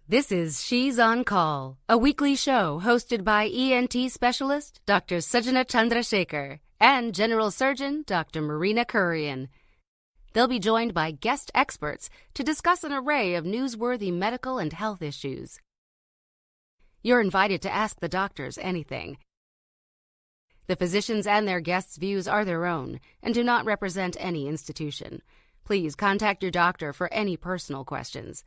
This is She's on Call, a weekly show hosted by ENT specialist Dr. Sujana Chandrasekhar and General Surgeon Dr. Marina Kurian. They'll be joined by guest experts to discuss an array of newsworthy medical and health issues. You're invited to ask the doctors anything. The physicians and their guests' views are their own and do not represent any institution. Please contact your doctor for any personal questions.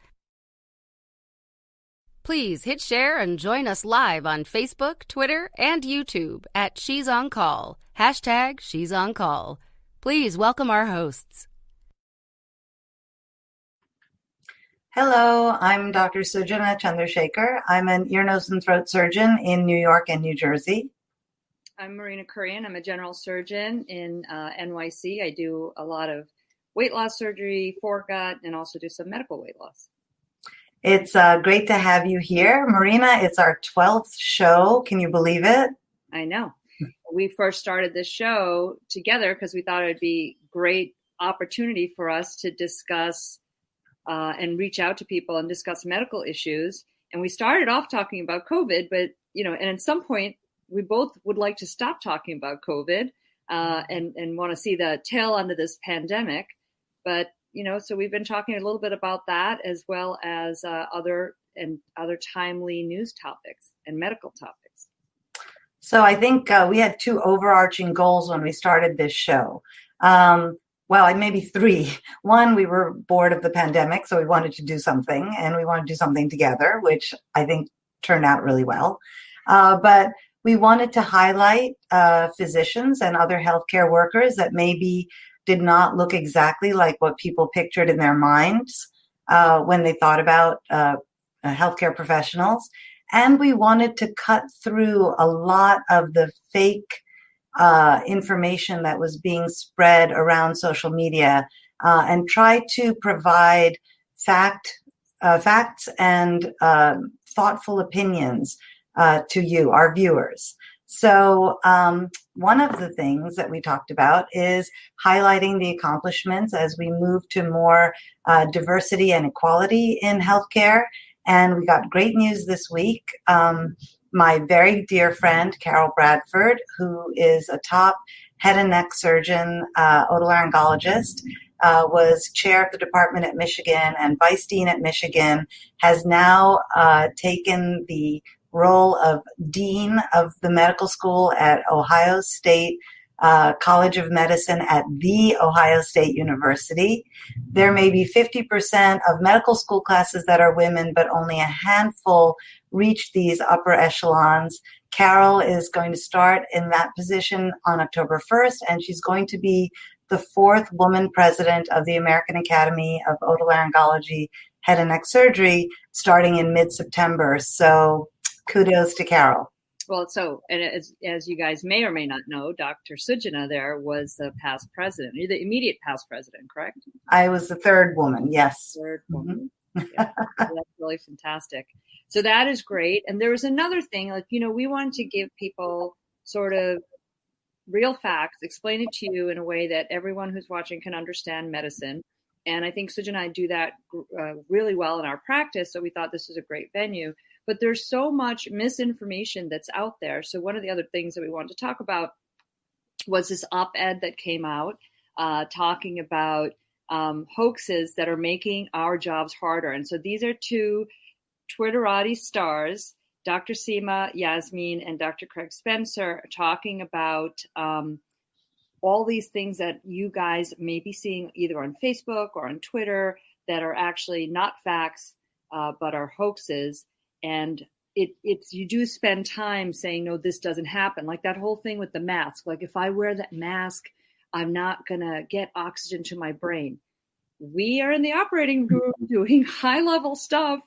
Please hit share and join us live on Facebook, Twitter, and YouTube at She's on Call, hashtag She's on Call. Please welcome our hosts. Hello, I'm Dr. Sujana Chandrasekhar. I'm an ear, nose, and throat surgeon in New York and New Jersey. I'm Marina Kurian. I'm a general surgeon in NYC. I do a lot of weight loss surgery, foregut, and also do some medical weight loss. It's great to have you here. Marina, it's our 12th show. Can you believe it? I know. We first started this show together because we thought it would be a great opportunity for us to discuss and reach out to people and discuss medical issues. And we started off talking about COVID, but, and at some point, we both would like to stop talking about COVID and want to see the tail end of this pandemic. But so we've been talking a little bit about that as well as other timely news topics and medical topics. So I think we had two overarching goals when we started this show. Maybe three. One, we were bored of the pandemic, so we wanted to do something, and we wanted to do something together, which I think turned out really well. But we wanted to highlight physicians and other healthcare workers that maybe did not look exactly like what people pictured in their minds when they thought about healthcare professionals. And we wanted to cut through a lot of the fake information that was being spread around social media and try to provide facts and thoughtful opinions to you, our viewers. So one of the things that we talked about is highlighting the accomplishments as we move to more diversity and equality in healthcare. And we got great news this week. My very dear friend, Carol Bradford, who is a top head and neck surgeon, otolaryngologist, was chair of the department at Michigan and vice dean at Michigan, has now taken the role of dean of the medical school at Ohio State College of Medicine at The Ohio State University. There may be 50% of medical school classes that are women, but only a handful reach these upper echelons. Carol is going to start in that position on October 1st, and she's going to be the fourth woman president of the American Academy of Otolaryngology Head and Neck Surgery starting in mid-September. So kudos to Carol. Well, as you guys may or may not know, Dr. Sujana there was the past president. You're the immediate past president, correct? I was the third woman, yes. Third woman. Mm-hmm. Yeah. That's really fantastic. So that is great. And there was another thing, we wanted to give people sort of real facts, explain it to you in a way that everyone who's watching can understand medicine. And I think Sujana and I do that really well in our practice. So we thought this was a great venue. But there's so much misinformation that's out there. So one of the other things that we wanted to talk about was this op-ed that came out talking about hoaxes that are making our jobs harder. And so these are two Twitterati stars, Dr. Seema Yasmin and Dr. Craig Spencer, talking about all these things that you guys may be seeing either on Facebook or on Twitter that are actually not facts, but are hoaxes. And it's you do spend time saying, no, this doesn't happen. Like that whole thing with the mask. Like if I wear that mask, I'm not going to get oxygen to my brain. We are in the operating room doing high level stuff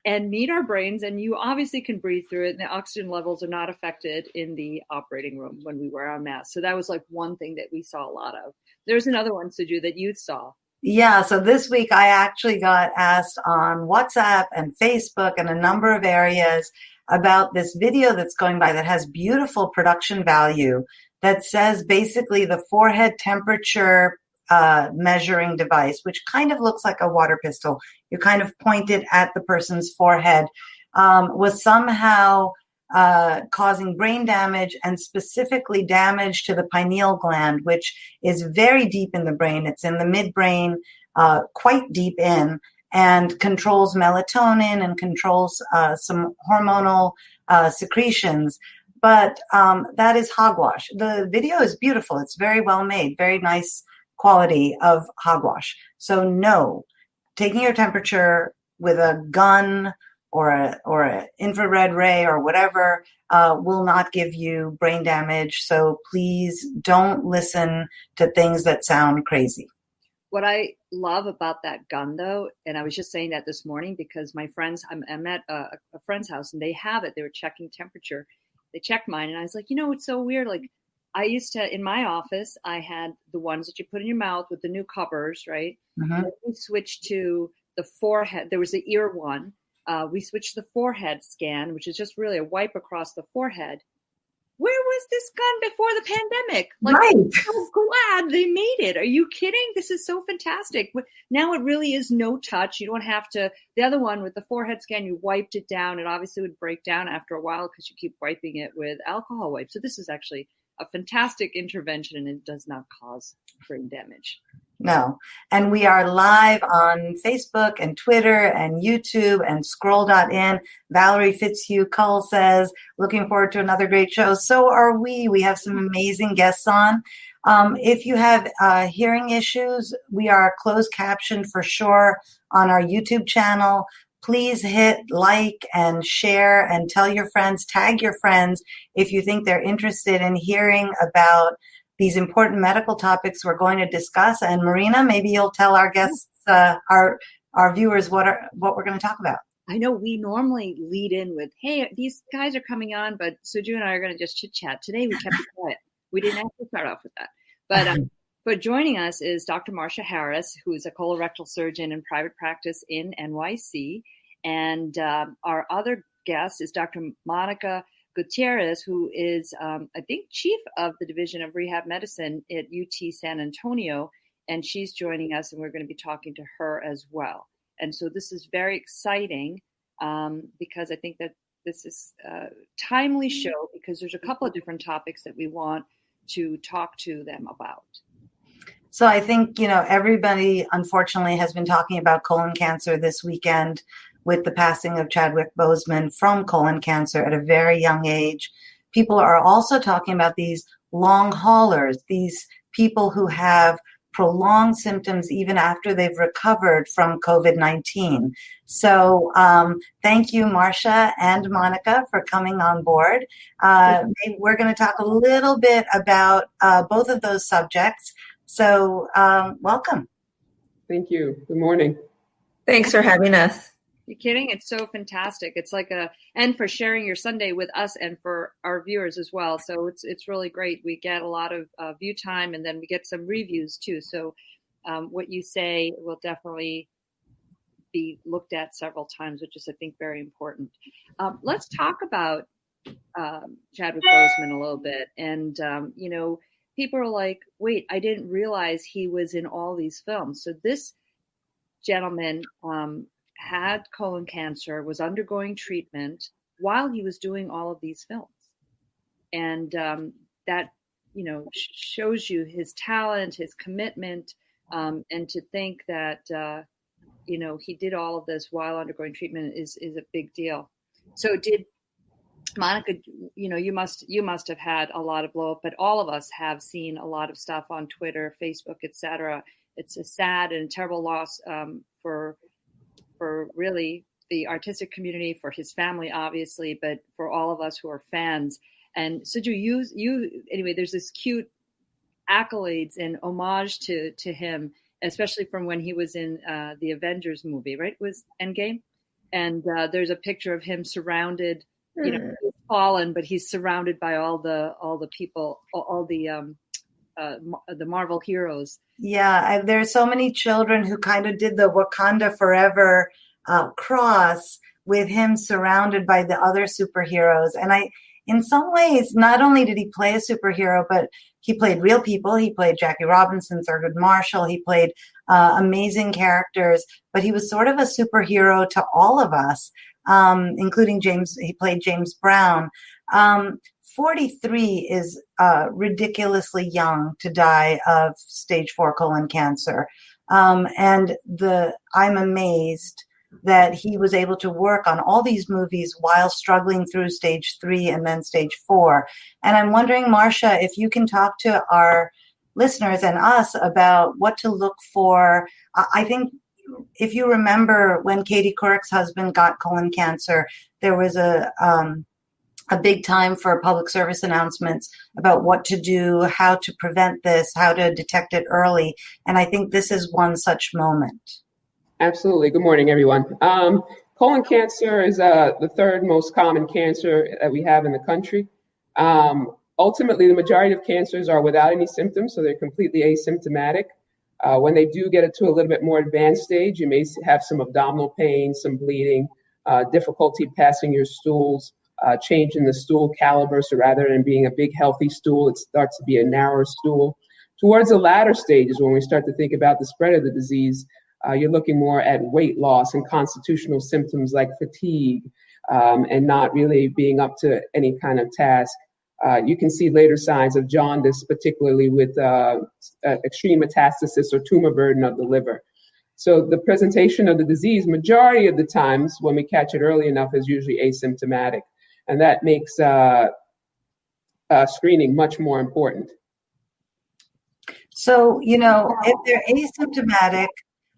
and need our brains. And you obviously can breathe through it. And the oxygen levels are not affected in the operating room when we wear our masks. So that was like one thing that we saw a lot of. There's another one, Suju, that you saw. Yeah, so this week I actually got asked on WhatsApp and Facebook and a number of areas about this video that's going by that has beautiful production value that says basically the forehead temperature measuring device, which kind of looks like a water pistol. You kind of point it at the person's forehead, was somehow causing brain damage, and specifically damage to the pineal gland, which is very deep in the brain. It's in the midbrain, quite deep in, and controls melatonin and controls some hormonal secretions. But that is hogwash. The video is beautiful. It's very well made, very nice quality of hogwash. So no, taking your temperature with a gun or an infrared ray or whatever will not give you brain damage. So please don't listen to things that sound crazy. What I love about that gun, though, and I was just saying that this morning because my friends, I'm at a friend's house and they have it. They were checking temperature. They checked mine, and I was like, it's so weird. Like, I used to, in my office, I had the ones that you put in your mouth with the new covers, right? Mm-hmm. We switched to the forehead. There was the ear one. We switched to the forehead scan, which is just really a wipe across the forehead. Where was this gun before the pandemic? Like, right. I'm so glad they made it. Are you kidding? This is so fantastic. Now it really is no touch. You don't have to. The other one with the forehead scan, you wiped it down. It obviously would break down after a while because you keep wiping it with alcohol wipes. So this is actually a fantastic intervention, and it does not cause brain damage. No. And we are live on Facebook and Twitter and YouTube and Scroll.in. Valerie Fitzhugh Cull says, looking forward to another great show. So are we. We have some amazing guests on. If you have hearing issues, we are closed captioned for sure on our YouTube channel. Please hit like and share and tell your friends, tag your friends if you think they're interested in hearing about these important medical topics we're going to discuss. And Marina, maybe you'll tell our guests, our viewers, what we're going to talk about. I know we normally lead in with, hey, these guys are coming on, but Suju and I are going to just chit chat. Today we kept it quiet. We didn't have to start off with that. But joining us is Dr. Marsha Harris, who is a colorectal surgeon in private practice in NYC. And our other guest is Dr. Monica Gutierrez, who is, I think, chief of the Division of Rehab Medicine at UT San Antonio, and she's joining us, and we're going to be talking to her as well. And so this is very exciting because I think that this is a timely show because there's a couple of different topics that we want to talk to them about. So I think, everybody, unfortunately, has been talking about colon cancer this weekend with the passing of Chadwick Boseman from colon cancer at a very young age. People are also talking about these long haulers, these people who have prolonged symptoms even after they've recovered from COVID-19. So thank you, Marsha and Monica, for coming on board. We're going to talk a little bit about both of those subjects. So welcome. Thank you. Good morning. Thanks for having us. You're kidding? It's so fantastic. It's like and for sharing your Sunday with us and for our viewers as well. So it's really great. We get a lot of view time, and then we get some reviews too. So what you say will definitely be looked at several times, which is, I think, very important. Let's talk about Chadwick Boseman a little bit. And, people are like, wait, I didn't realize he was in all these films. So this gentleman had colon cancer, was undergoing treatment while he was doing all of these films. And that, shows you his talent, his commitment, and to think that, he did all of this while undergoing treatment is a big deal. So did Monica, you must have had a lot of blow up, but all of us have seen a lot of stuff on Twitter, Facebook, etc. It's a sad and terrible loss for really the artistic community, for his family, obviously, but for all of us who are fans. And Suju, you anyway, there's this cute accolades and homage to him, especially from when he was in the Avengers movie, right? It was Endgame. And there's a picture of him surrounded, he's fallen, but he's surrounded by all the people, all the Marvel heroes. Yeah, there's so many children who kind of did the Wakanda Forever cross with him surrounded by the other superheroes. And in some ways, not only did he play a superhero, but he played real people. He played Jackie Robinson, Thurgood Marshall. He played amazing characters, but he was sort of a superhero to all of us, including James. He played James Brown. 43 is ridiculously young to die of stage 4 colon cancer. I'm amazed that he was able to work on all these movies while struggling through stage 3 and then stage 4. And I'm wondering, Marcia, if you can talk to our listeners and us about what to look for. I think if you remember when Katie Couric's husband got colon cancer, there was a big time for public service announcements about what to do, how to prevent this, how to detect it early. And I think this is one such moment. Absolutely. Good morning, everyone. Colon cancer is the third most common cancer that we have in the country. Ultimately, the majority of cancers are without any symptoms, so they're completely asymptomatic. When they do get it to a little bit more advanced stage, you may have some abdominal pain, some bleeding, difficulty passing your stools, change in the stool caliber. So rather than being a big, healthy stool, it starts to be a narrower stool. Towards the latter stages, when we start to think about the spread of the disease, you're looking more at weight loss and constitutional symptoms like fatigue, and not really being up to any kind of task. You can see later signs of jaundice, particularly with extreme metastasis or tumor burden of the liver. So the presentation of the disease, majority of the times when we catch it early enough, is usually asymptomatic. And that makes screening much more important. So, if they're asymptomatic,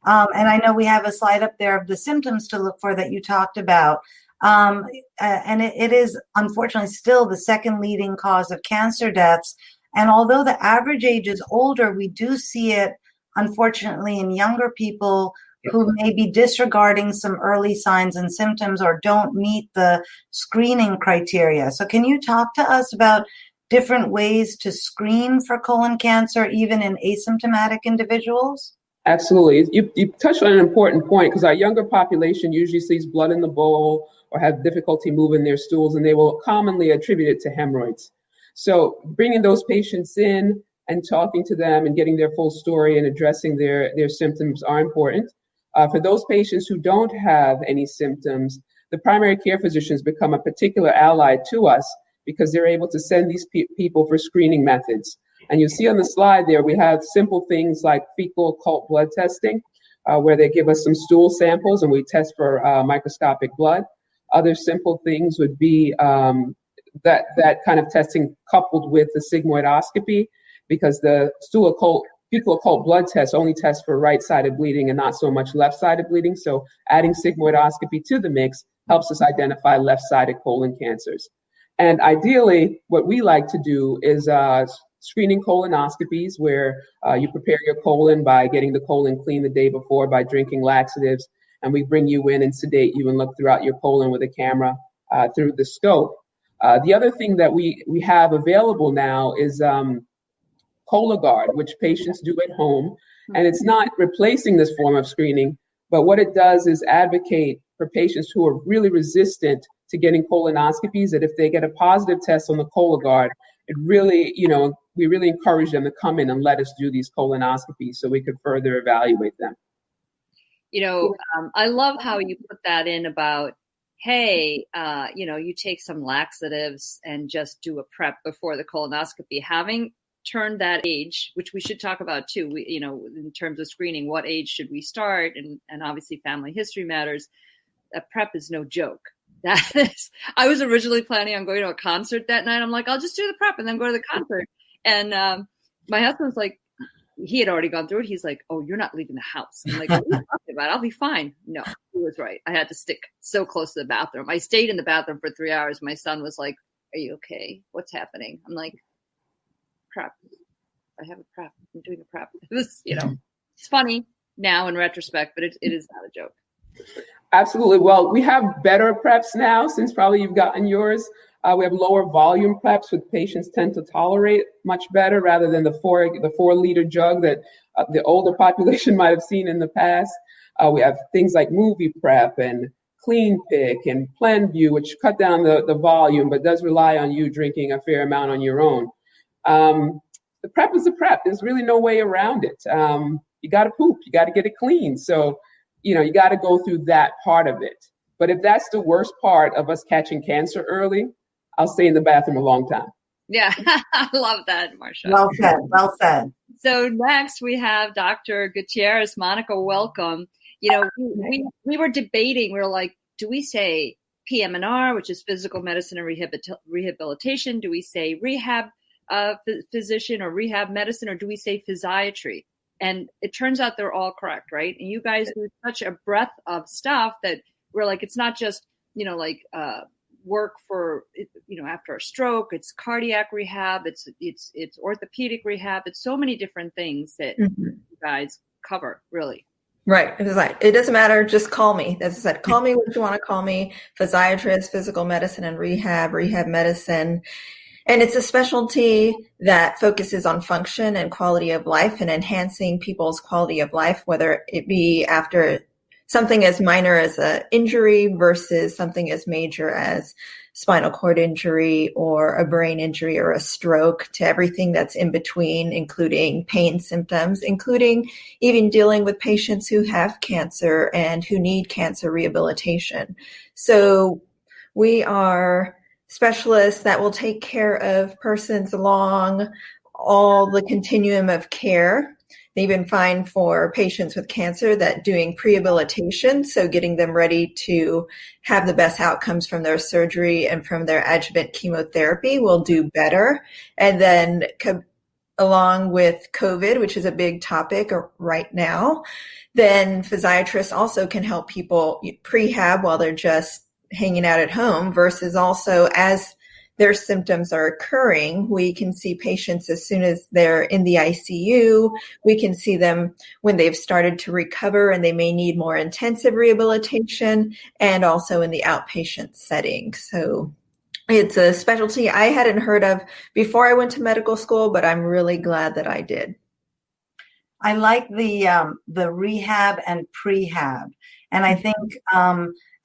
and I know we have a slide up there of the symptoms to look for that you talked about. And it is unfortunately still the second leading cause of cancer deaths. And although the average age is older, we do see it, unfortunately, in younger people who may be disregarding some early signs and symptoms or don't meet the screening criteria. So can you talk to us about different ways to screen for colon cancer, even in asymptomatic individuals? Absolutely. You touched on an important point, because our younger population usually sees blood in the bowl or have difficulty moving their stools, and they will commonly attribute it to hemorrhoids. So bringing those patients in and talking to them and getting their full story and addressing their symptoms are important. For those patients who don't have any symptoms, the primary care physicians become a particular ally to us, because they're able to send these people for screening methods. And you see on the slide there, we have simple things like fecal occult blood testing, where they give us some stool samples and we test for microscopic blood. Other simple things would be that kind of testing coupled with the sigmoidoscopy, because the fecal occult blood test only tests for right-sided bleeding and not so much left-sided bleeding. So adding sigmoidoscopy to the mix helps us identify left-sided colon cancers. And ideally, what we like to do is screening colonoscopies, where you prepare your colon by getting the colon clean the day before by drinking laxatives, and we bring you in and sedate you and look throughout your colon with a camera through the scope. The other thing that we have available now is Cologuard, which patients do at home. And it's not replacing this form of screening, but what it does is advocate for patients who are really resistant to getting colonoscopies, that if they get a positive test on the Cologuard, it really, we really encourage them to come in and let us do these colonoscopies so we could further evaluate them. I love how you put that in about, hey, you take some laxatives and just do a prep before the colonoscopy. Having turned that age, which we should talk about too, in terms of screening, what age should we start? And obviously family history matters. A prep is no joke. I was originally planning on going to a concert that night. I'm like, I'll just do the prep and then go to the concert. And my husband's like, he had already gone through it. He's like, oh, you're not leaving the house. I'm like, what are you talking about? I'll be fine. No, he was right. I had to stick so close to the bathroom. I stayed in the bathroom for 3 hours. My son was like, are you okay? What's happening? I'm like, prep. I have a prep. I'm doing a prep. It was, it's funny now in retrospect, but it is not a joke. Absolutely. Well, we have better preps now, since probably you've gotten yours. We have lower volume preps, which patients tend to tolerate much better, rather than the 4-liter jug that the older population might have seen in the past. We have things like movie prep and Clean Pick and PlenView, which cut down the volume, but does rely on you drinking a fair amount on your own. The prep is a prep. There's really no way around it. You got to poop. You got to get it clean. So, you got to go through that part of it. But if that's the worst part of us catching cancer early, I'll stay in the bathroom a long time. Yeah, I love that, Marsha. Well said. Well said. So next we have Dr. Gutierrez. Monica, welcome. We were debating. We were like, do we say PM&R, which is physical medicine and rehabilitation? Do we say rehab physician or rehab medicine, or do we say physiatry? And it turns out they're all correct, right? And you guys do such a breadth of stuff that we're like, it's not just, work for, after a stroke, it's cardiac rehab, it's orthopedic rehab. It's so many different things that you guys cover, really. Right. It doesn't matter. Just call me. As I said, call me what you want to call me. Physiatrist, physical medicine and rehab medicine. And it's a specialty that focuses on function and quality of life and enhancing people's quality of life, whether it be after something as minor as an injury versus something as major as spinal cord injury or a brain injury or a stroke, to everything that's in between, including pain symptoms, including even dealing with patients who have cancer and who need cancer rehabilitation. So we are specialists that will take care of persons along all the continuum of care. They even find for patients with cancer that doing prehabilitation, so getting them ready to have the best outcomes from their surgery and from their adjuvant chemotherapy, will do better. And then along with COVID, which is a big topic right now, then physiatrists also can help people prehab while they're just hanging out at home, versus also as their symptoms are occurring, we can see patients as soon as they're in the ICU. We can see them when they've started to recover and they may need more intensive rehabilitation, and also in the outpatient setting. So it's a specialty I hadn't heard of before I went to medical school, but I'm really glad that I did. I like the rehab and prehab. And I think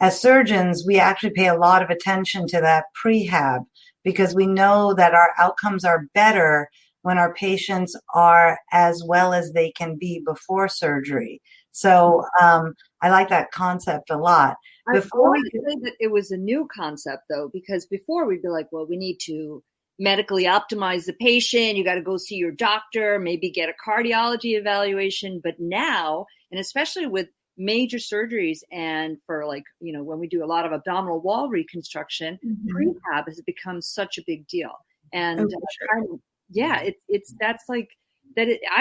as surgeons, we actually pay a lot of attention to that prehab, because we know that our outcomes are better when our patients are as well as they can be before surgery. So I like that concept a lot. Before we say that it was a new concept, though, because before we'd be like, well, we need to medically optimize the patient. You got to go see your doctor, maybe get a cardiology evaluation. But now, and especially with major surgeries, and for when we do a lot of abdominal wall reconstruction, prehab has become such a big deal. And I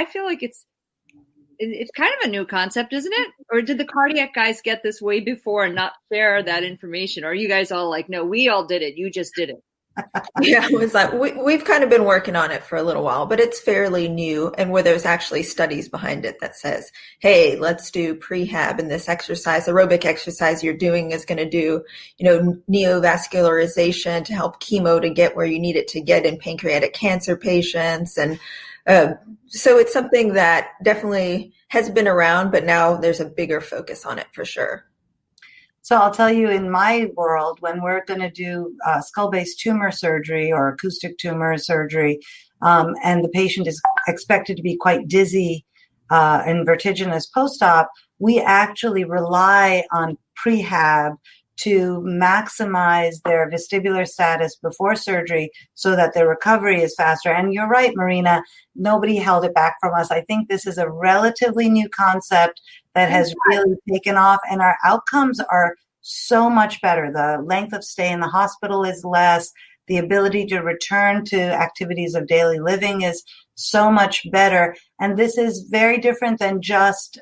feel like it's kind of a new concept, isn't it? Or did the cardiac guys get this way before and not share that information? Or are you guys all like, no, we all did it, you just did it? Yeah, it was like we've kind of been working on it for a little while, but it's fairly new, and where there's actually studies behind it that says, hey, let's do prehab, and this exercise, aerobic exercise you're doing is going to do, neovascularization to help chemo to get where you need it to get in pancreatic cancer patients. And so it's something that definitely has been around, but now there's a bigger focus on it for sure. So I'll tell you, in my world, when we're going to do skull-based tumor surgery or acoustic tumor surgery, and the patient is expected to be quite dizzy and vertiginous post-op, we actually rely on prehab to maximize their vestibular status before surgery so that their recovery is faster. And you're right, Marina, nobody held it back from us. I think this is a relatively new concept that has really taken off, and our outcomes are so much better. The length of stay in the hospital is less. The ability to return to activities of daily living is so much better. And this is very different than just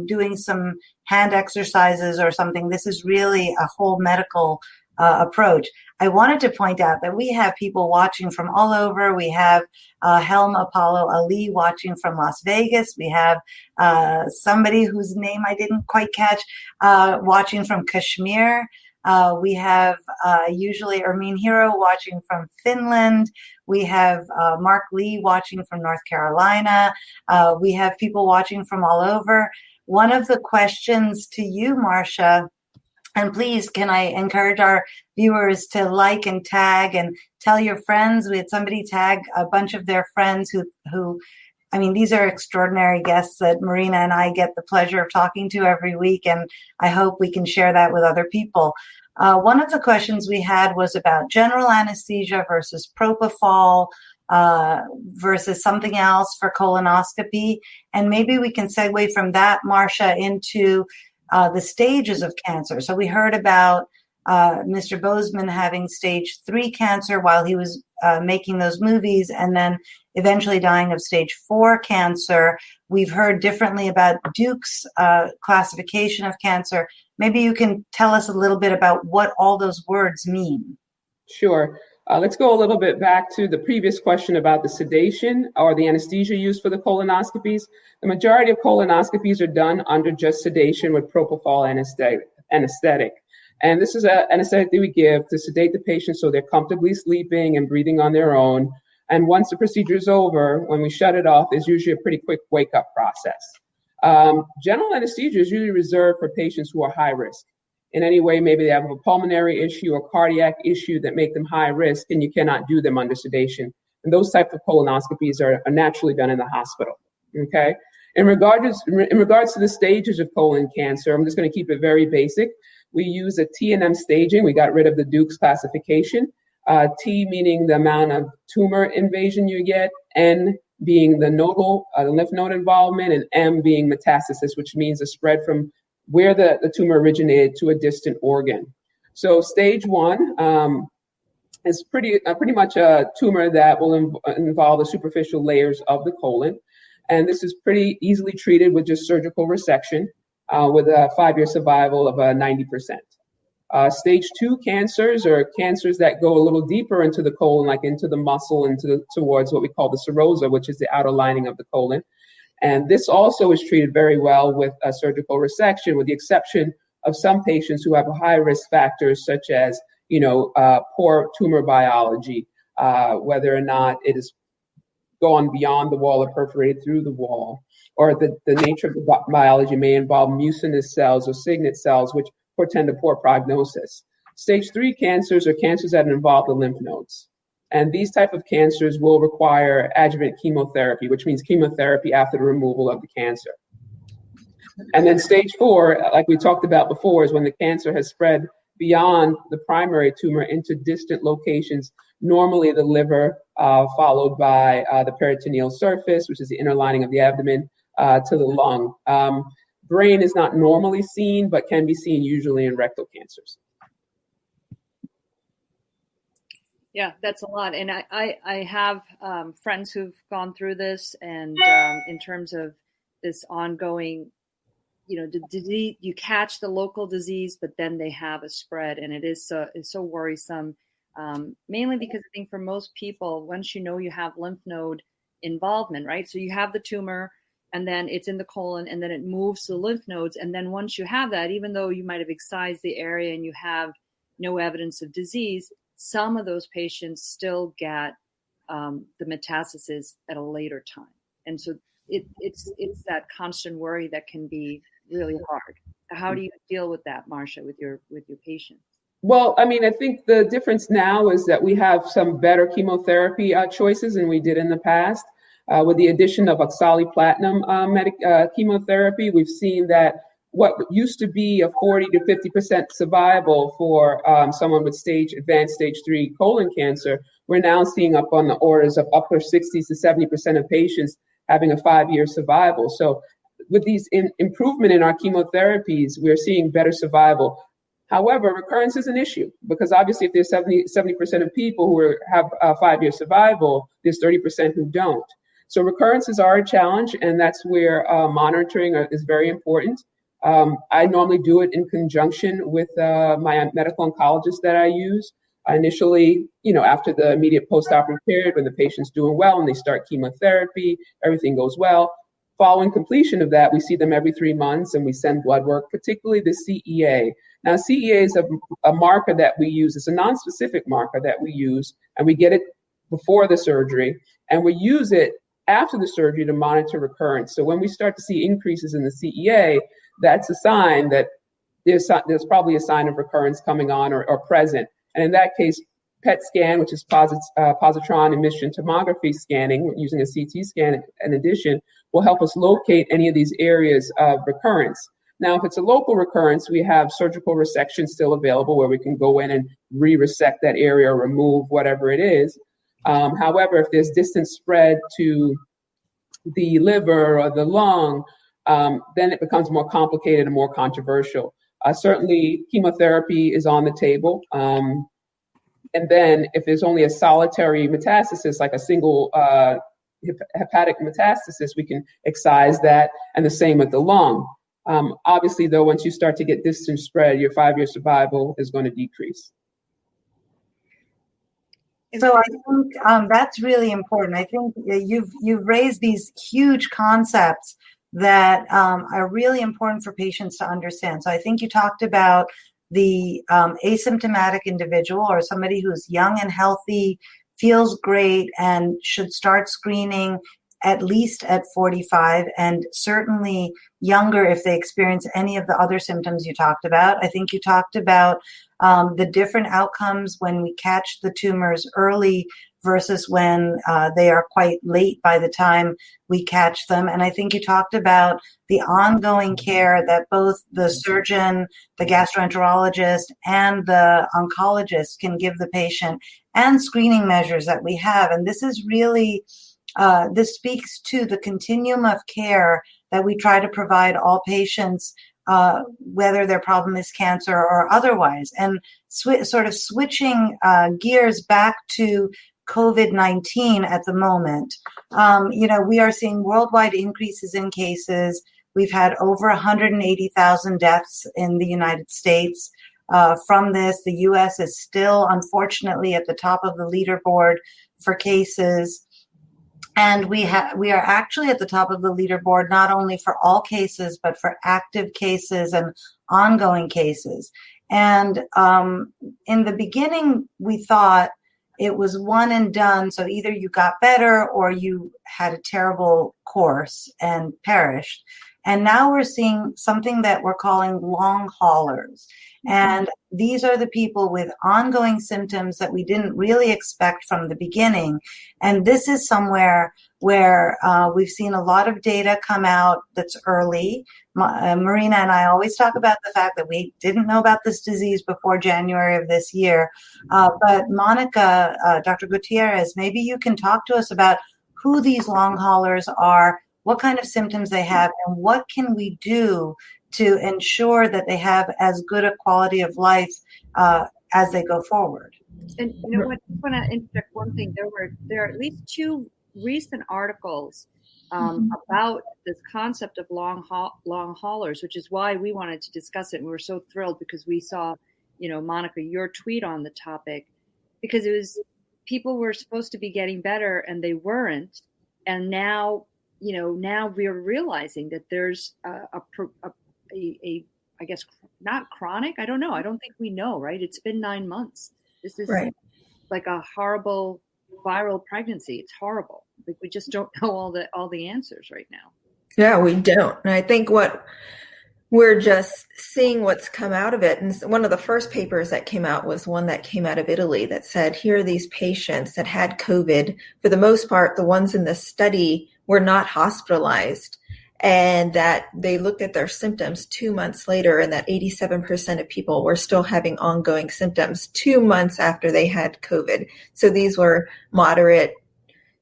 doing some hand exercises or something. This is really a whole medical approach. I wanted to point out that we have people watching from all over. We have Helm Apollo Ali watching from Las Vegas. We have somebody whose name I didn't quite catch watching from Kashmir. We have usually Ermine Hero watching from Finland. We have Mark Lee watching from North Carolina. We have people watching from all over. One of the questions to you, Marsha, And please, can I encourage our viewers to like and tag and tell your friends? We had somebody tag a bunch of their friends who I mean, these are extraordinary guests that Marina and I get the pleasure of talking to every week, and I hope we can share that with other people. One of the questions we had was about general anesthesia versus propofol versus something else for colonoscopy. And maybe we can segue from that, Marcia, into the stages of cancer. So we heard about Mr. Bozeman having stage 3 cancer while he was making those movies, and then eventually dying of stage 4 cancer. We've heard differently about Duke's classification of cancer. Maybe you can tell us a little bit about what all those words mean. Sure. Let's go a little bit back to the previous question about the sedation or the anesthesia used for the colonoscopies. The majority of colonoscopies are done under just sedation with propofol anesthetic. And this is an anesthetic that we give to sedate the patient so they're comfortably sleeping and breathing on their own. And once the procedure is over, when we shut it off, there's usually a pretty quick wake-up process. General anesthesia is usually reserved for patients who are high risk. In any way, maybe they have a pulmonary issue or cardiac issue that make them high risk, and you cannot do them under sedation. And those types of colonoscopies are naturally done in the hospital. Okay. In regards to the stages of colon cancer, I'm just going to keep it very basic. We use a T&M staging. We got rid of the Duke's classification. T meaning the amount of tumor invasion you get, N being the nodal lymph node involvement, and M being metastasis, which means the spread from where the tumor originated to a distant organ. So stage 1 is pretty much a tumor that will involve the superficial layers of the colon. And this is pretty easily treated with just surgical resection with a 5-year survival of 90%. Stage 2 cancers are cancers that go a little deeper into the colon, like into the muscle and towards what we call the serosa, which is the outer lining of the colon. And this also is treated very well with a surgical resection, with the exception of some patients who have high risk factors, such as, poor tumor biology, whether or not it is gone beyond the wall or perforated through the wall, or the nature of the biology may involve mucinous cells or signet cells, which portend a poor prognosis. Stage 3 cancers are cancers that involve the lymph nodes. And these type of cancers will require adjuvant chemotherapy, which means chemotherapy after the removal of the cancer. And then stage 4, like we talked about before, is when the cancer has spread beyond the primary tumor into distant locations, normally the liver, followed by the peritoneal surface, which is the inner lining of the abdomen, to the lung. Brain is not normally seen, but can be seen usually in rectal cancers. Yeah, that's a lot. And I have friends who've gone through this, and in terms of this ongoing, the disease, you catch the local disease, but then they have a spread, and it's so worrisome, mainly because I think for most people, once you know you have lymph node involvement, right? So you have the tumor, and then it's in the colon, and then it moves to the lymph nodes. And then once you have that, even though you might have excised the area and you have no evidence of disease, some of those patients still get the metastasis at a later time. And so it's that constant worry that can be really hard. How do you deal with that, Marcia, with your patients? Well, I mean, I think the difference now is that we have some better chemotherapy choices than we did in the past. With the addition of oxaliplatinum chemotherapy, we've seen that what used to be a 40 to 50% survival for someone with advanced stage 3 colon cancer, we're now seeing up on the orders of upper 60s to 70% of patients having a 5-year survival. So with these improvement in our chemotherapies, we're seeing better survival. However, recurrence is an issue because obviously if there's 70% of people who have a 5-year survival, there's 30% who don't. So recurrences are a challenge, and that's where monitoring is very important. I normally do it in conjunction with my medical oncologist that I use. Initially, after the immediate post-operative period, when the patient's doing well and they start chemotherapy, everything goes well. Following completion of that, we see them every 3 months and we send blood work, particularly the CEA. Now, CEA is a marker that we use. It's a non-specific marker that we use, and we get it before the surgery, and we use it after the surgery to monitor recurrence. So when we start to see increases in the CEA, that's a sign that there's probably a sign of recurrence coming on or present. And in that case, PET scan, which is positron emission tomography scanning using a CT scan in addition, will help us locate any of these areas of recurrence. Now, if it's a local recurrence, we have surgical resection still available where we can go in and re-resect that area or remove whatever it is. However, if there's distant spread to the liver or the lung, then it becomes more complicated and more controversial. Certainly, chemotherapy is on the table. And then if there's only a solitary metastasis, like a single hepatic metastasis, we can excise that, and the same with the lung. Obviously, though, once you start to get distant spread, your 5-year survival is going to decrease. So I think that's really important. I think you've raised these huge concepts that are really important for patients to understand. So I think you talked about the asymptomatic individual or somebody who's young and healthy, feels great, and should start screening at least at 45, and certainly younger if they experience any of the other symptoms you talked about. I think you talked about the different outcomes when we catch the tumors early versus when they are quite late by the time we catch them. And I think you talked about the ongoing care that both the surgeon, the gastroenterologist, and the oncologist can give the patient, and screening measures that we have. And this is really, this speaks to the continuum of care that we try to provide all patients, whether their problem is cancer or otherwise. And sort of switching gears back to COVID-19 at the moment, we are seeing worldwide increases in cases. We've had over 180,000 deaths in the United States from this. The U.S. is still, unfortunately, at the top of the leaderboard for cases. And we are actually at the top of the leaderboard, not only for all cases, but for active cases and ongoing cases. And in the beginning, we thought it was one and done. So either you got better or you had a terrible course and perished. And now we're seeing something that we're calling long haulers. And these are the people with ongoing symptoms that we didn't really expect from the beginning. And this is somewhere where we've seen a lot of data come out that's early. Marina and I always talk about the fact that we didn't know about this disease before January of this year. But Monica, Dr. Gutierrez, maybe you can talk to us about who these long haulers are, what kind of symptoms they have, and what can we do to ensure that they have as good a quality of life as they go forward. And you know what? I want to interject one thing. There are at least 2 recent articles about this concept of long haulers, which is why we wanted to discuss it. And we were so thrilled because we saw, Monica, your tweet on the topic, because it was people were supposed to be getting better and they weren't, and now we're realizing that there's a I guess not chronic. I don't know. I don't think we know, right? It's been 9 months. This is right. Like a horrible viral pregnancy. It's horrible. Like we just don't know all the answers right now. Yeah, we don't. And I think what we're just seeing what's come out of it. And one of the first papers that came out was one that came out of Italy that said, here are these patients that had COVID. For the most part, the ones in the study were not hospitalized, and that they looked at their symptoms 2 months later, and that 87% of people were still having ongoing symptoms 2 months after they had COVID. So these were moderate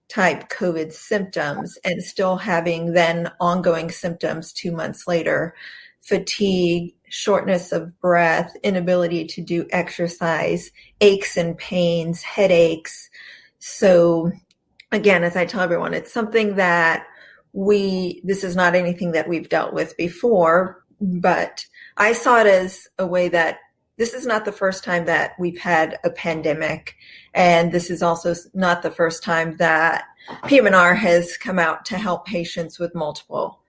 type COVID symptoms and still having then ongoing symptoms 2 months later: fatigue, shortness of breath, inability to do exercise, aches and pains, headaches. So again, as I tell everyone, it's something that this is not anything that we've dealt with before, but I saw it as a way that this is not the first time that we've had a pandemic. And this is also not the first time that PM&R has come out to help patients with multiple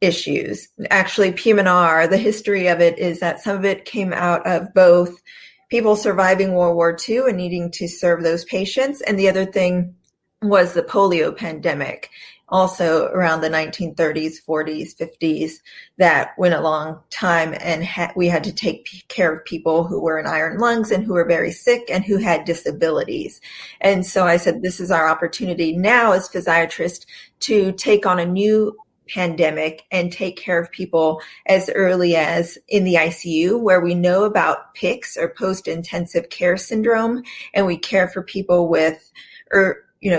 issues. Actually, PM&R, the history of it is that some of it came out of both people surviving World War II and needing to serve those patients. And the other thing was the polio pandemic. also around the 1930s, 40s, 50s that went a long time, and we had to take care of people who were in iron lungs and who were very sick and who had disabilities. And so I said, this is our opportunity now as physiatrists to take on a new pandemic and take care of people as early as in the ICU, where we know about PICS, or post-intensive care syndrome, and we care for people with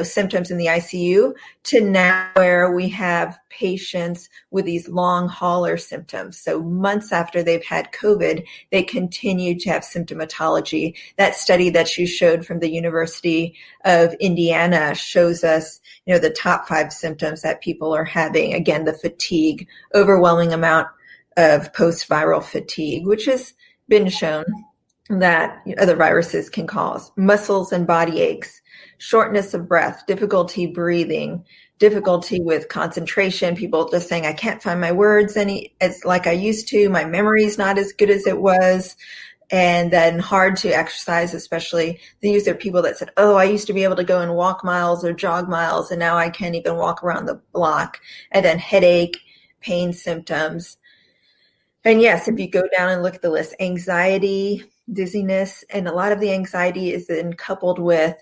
symptoms in the ICU, to now where we have patients with these long hauler symptoms. So months after they've had COVID, they continue to have symptomatology. That study that you showed from the University of Indiana shows us, the top 5 symptoms that people are having. Again, the fatigue, overwhelming amount of post-viral fatigue, which has been shown that other viruses can cause. Muscles and body aches, shortness of breath, difficulty breathing, difficulty with concentration, people just saying, I can't find my words it's like I used to, my memory's not as good as it was. And then hard to exercise, especially these are people that said, I used to be able to go and walk miles or jog miles, and now I can't even walk around the block. And then headache, pain symptoms. And yes, if you go down and look at the list, anxiety, dizziness, and a lot of the anxiety is then coupled with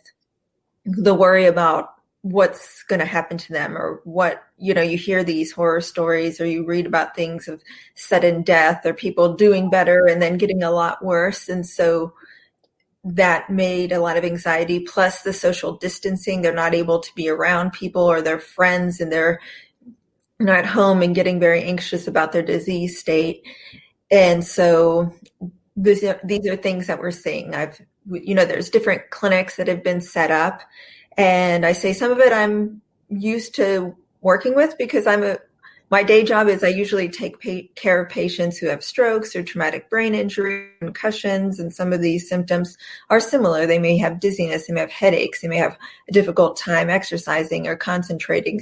the worry about what's going to happen to them, or what, you hear these horror stories, or you read about things of sudden death, or people doing better and then getting a lot worse. And so that made a lot of anxiety, plus the social distancing. They're not able to be around people or their friends, and they're not home and getting very anxious about their disease state. And so these are things that we're seeing. There's different clinics that have been set up, and I say some of it I'm used to working with because my day job is I usually take care of patients who have strokes or traumatic brain injury, concussions, and some of these symptoms are similar. They may have dizziness, they may have headaches, they may have a difficult time exercising or concentrating.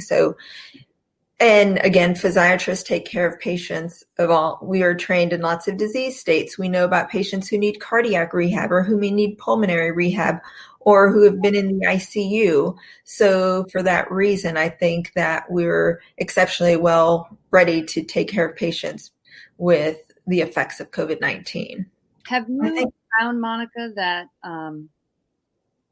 And again, physiatrists take care of patients of all. We are trained in lots of disease states. We know about patients who need cardiac rehab, or who may need pulmonary rehab, or who have been in the ICU. So for that reason, I think that we're exceptionally well ready to take care of patients with the effects of COVID-19. Have you found, Monica, that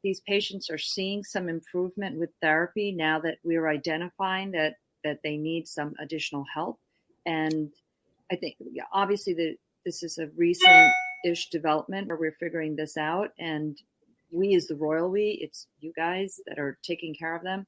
these patients are seeing some improvement with therapy now that we're identifying that they need some additional help? And I think obviously this is a recent-ish development where we're figuring this out, and we as the royal it's you guys that are taking care of them.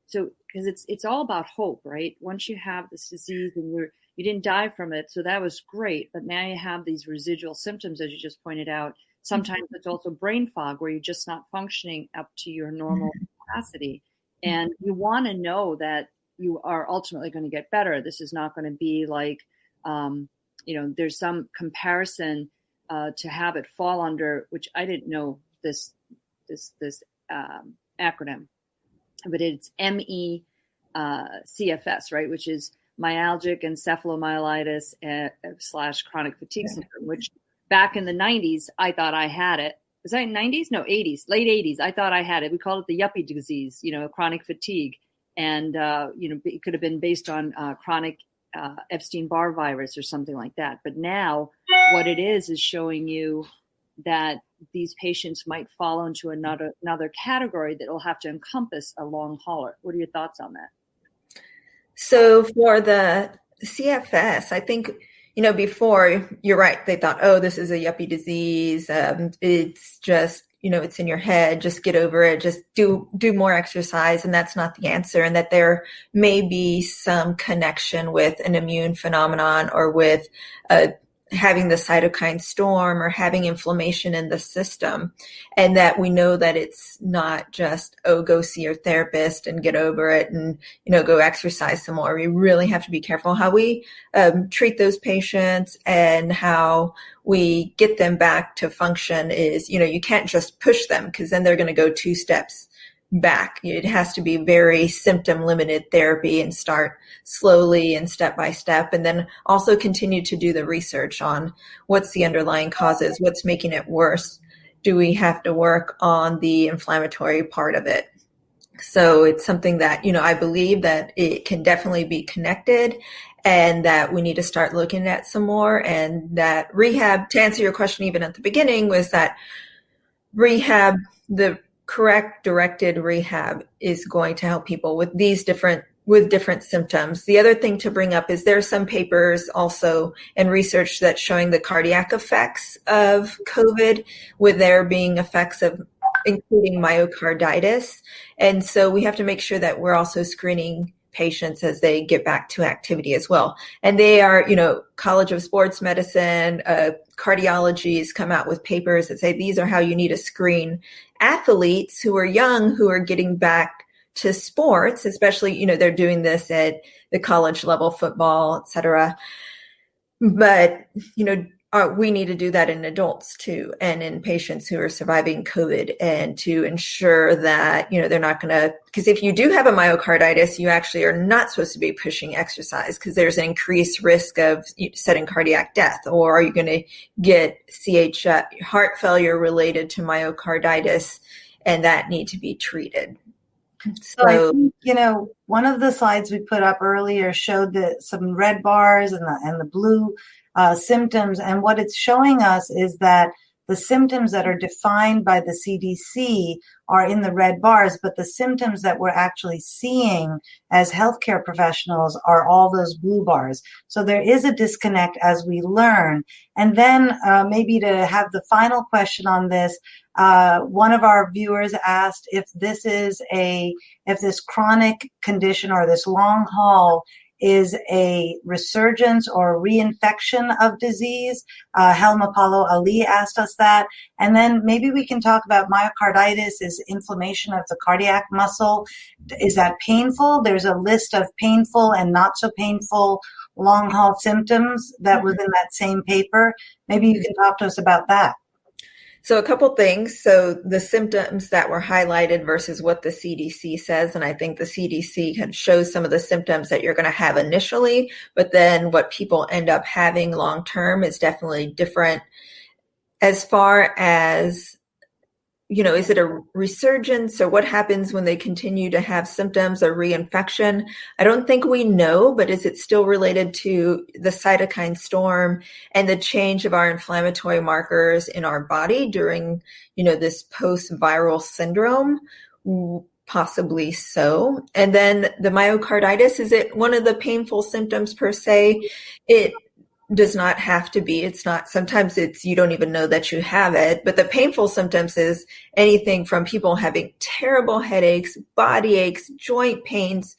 So because it's all about hope, right? Once you have this disease and you didn't die from it, so that was great, but now you have these residual symptoms, as you just pointed out. Sometimes it's also brain fog, where you're just not functioning up to your normal capacity, and you want to know that you are ultimately going to get better. This is not going to be like, there's some comparison to have it fall under, which I didn't know this acronym, but it's ME CFS, right? Which is myalgic encephalomyelitis / chronic fatigue syndrome, which back in the 90s, I thought I had it. Was that 90s? No, 80s, late 80s. I thought I had it. We called it the yuppie disease, chronic fatigue. And, it could have been based on chronic Epstein-Barr virus or something like that. But now what it is showing you that these patients might fall into another category that will have to encompass a long hauler. What are your thoughts on that? So for the CFS, I think, before, you're right, they thought, this is a yuppie disease. It's just, it's in your head, just get over it, just do more exercise. And that's not the answer. And that there may be some connection with an immune phenomenon, or with having the cytokine storm, or having inflammation in the system. And that we know that it's not just, go see your therapist and get over it and, go exercise some more. We really have to be careful how we treat those patients, and how we get them back to function is, you can't just push them, because then they're going to go 2 steps back. It has to be very symptom limited therapy, and start slowly and step by step, and then also continue to do the research on what's the underlying causes, what's making it worse. Do we have to work on the inflammatory part of it? So it's something that, I believe that it can definitely be connected, and that we need to start looking at some more. And that rehab, to answer your question even at the beginning, was that rehab, the correct directed rehab, is going to help people with different symptoms. The other thing to bring up is there are some papers also and research that's showing the cardiac effects of COVID, with there being effects of including myocarditis. And so we have to make sure that we're also screening patients as they get back to activity as well. And they are, College of Sports Medicine, cardiologies come out with papers that say these are how you need to screen athletes who are young, who are getting back to sports, especially, they're doing this at the college level, football, et cetera. But, we need to do that in adults too, and in patients who are surviving COVID, and to ensure that, they're not going to, because if you do have a myocarditis, you actually are not supposed to be pushing exercise, because there's an increased risk of sudden cardiac death, or are you going to get heart failure related to myocarditis, and that need to be treated. So I think, one of the slides we put up earlier showed some red bars and the blue symptoms. And what it's showing us is that the symptoms that are defined by the CDC are in the red bars, but the symptoms that we're actually seeing as healthcare professionals are all those blue bars. So there is a disconnect as we learn. And then maybe to have the final question on this, one of our viewers asked if this chronic condition or this long haul is a resurgence or reinfection of disease. Helma Paulo Ali asked us that. And then maybe we can talk about myocarditis is inflammation of the cardiac muscle. Is that painful? There's a list of painful and not so painful long haul symptoms that was in that same paper. Maybe you can talk to us about that. So a couple things. So the symptoms that were highlighted versus what the CDC says, and I think the CDC kind of shows some of the symptoms that you're going to have initially, but then what people end up having long term is definitely different. As far as, is it a resurgence, or what happens when they continue to have symptoms or reinfection? I don't think we know, but is it still related to the cytokine storm and the change of our inflammatory markers in our body during, this post-viral syndrome? Possibly so. And then the myocarditis, is it one of the painful symptoms per se? It does not have to be. It's not. Sometimes you don't even know that you have it. But the painful symptoms is anything from people having terrible headaches, body aches, joint pains,